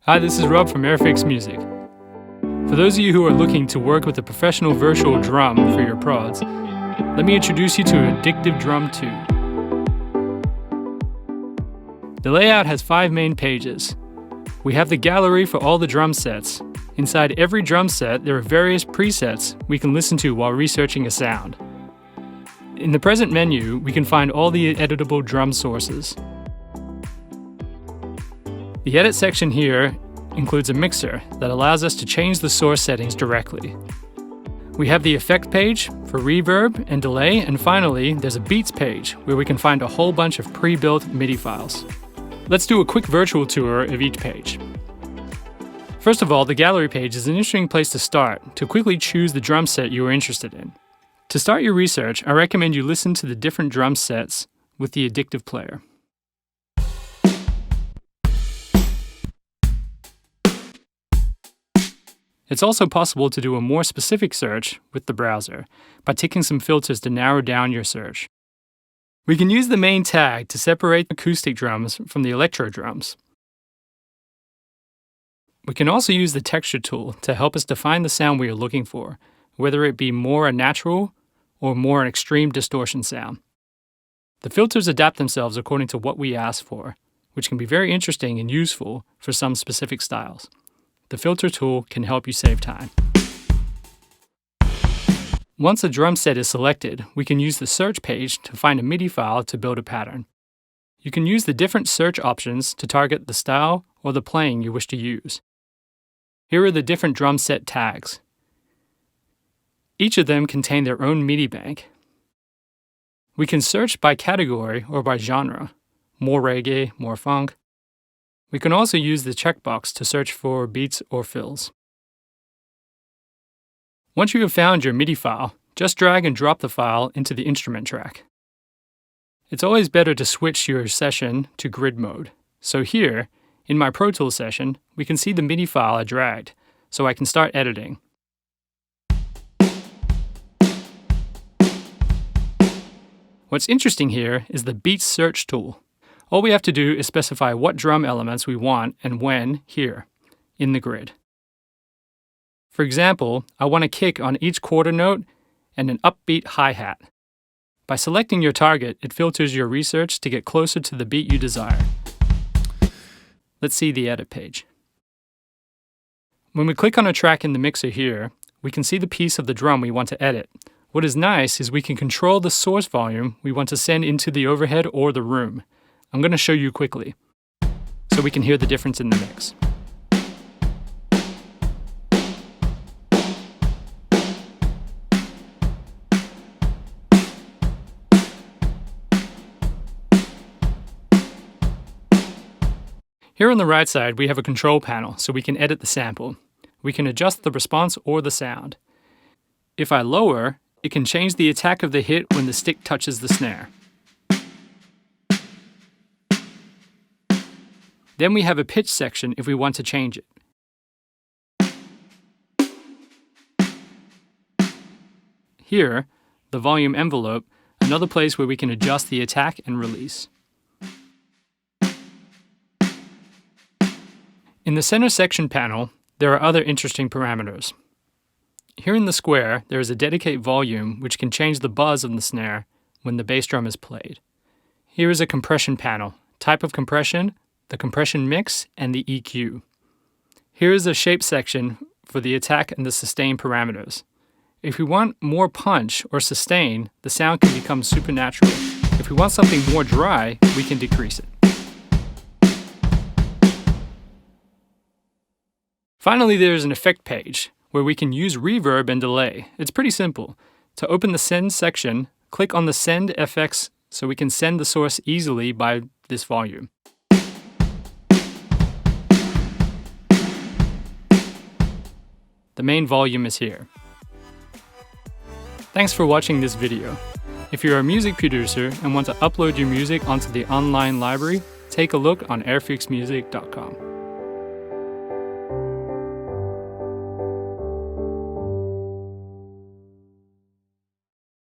Hi, this is Rob from Airfix Music. For those of you who are looking to work with a professional virtual drum for your prods, let me introduce you to Addictive Drum 2. The layout has 5 main pages. We have the gallery for all the drum sets. Inside every drum set, there are various presets we can listen to while researching a sound. In the present menu, we can find all the editable drum sources. The edit section here includes a mixer that allows us to change the source settings directly. We have the effect page for reverb and delay, and finally, there's a beats page where we can find a whole bunch of pre-built MIDI files. Let's do a quick virtual tour of each page. First of all, the gallery page is an interesting place to start to quickly choose the drum set you are interested in. To start your research, I recommend you listen to the different drum sets with the Addictive player. It's also possible to do a more specific search with the browser by ticking some filters to narrow down your search. We can use the main tag to separate acoustic drums from the electro drums. We can also use the texture tool to help us define the sound we are looking for, whether it be more a natural or more an extreme distortion sound. The filters adapt themselves according to what we ask for, which can be very interesting and useful for some specific styles. The filter tool can help you save time. Once a drum set is selected, we can use the search page to find a MIDI file to build a pattern. You can use the different search options to target the style or the playing you wish to use. Here are the different drum set tags. Each of them contain their own MIDI bank. We can search by category or by genre, more reggae, more funk. We can also use the checkbox to search for beats or fills. Once you have found your MIDI file, just drag and drop the file into the instrument track. It's always better to switch your session to grid mode. So here, in my Pro Tools session, we can see the MIDI file I dragged, so I can start editing. What's interesting here is the Beats Search tool. All we have to do is specify what drum elements we want and when here, in the grid. For example, I want a kick on each quarter note and an upbeat hi-hat. By selecting your target, it filters your research to get closer to the beat you desire. Let's see the edit page. When we click on a track in the mixer here, we can see the piece of the drum we want to edit. What is nice is we can control the source volume we want to send into the overhead or the room. I'm going to show you quickly, so we can hear the difference in the mix. Here on the right side, we have a control panel, so we can edit the sample. We can adjust the response or the sound. If I lower, it can change the attack of the hit when the stick touches the snare. Then we have a pitch section if we want to change it. Here, the volume envelope, another place where we can adjust the attack and release. In the center section panel, there are other interesting parameters. Here in the square, there is a dedicate volume which can change the buzz of the snare when the bass drum is played. Here is a compression panel, type of compression, the compression mix, and the EQ. Here is a shape section for the attack and the sustain parameters. If we want more punch or sustain, the sound can become supernatural. If we want something more dry, we can decrease it. Finally, there is an effect page where we can use reverb and delay. It's pretty simple. To open the Send section, click on the Send FX so we can send the source easily by this volume. The main volume is here. Thanks for watching this video. If you're a music producer and want to upload your music onto the online library, take a look on airfixmusic.com.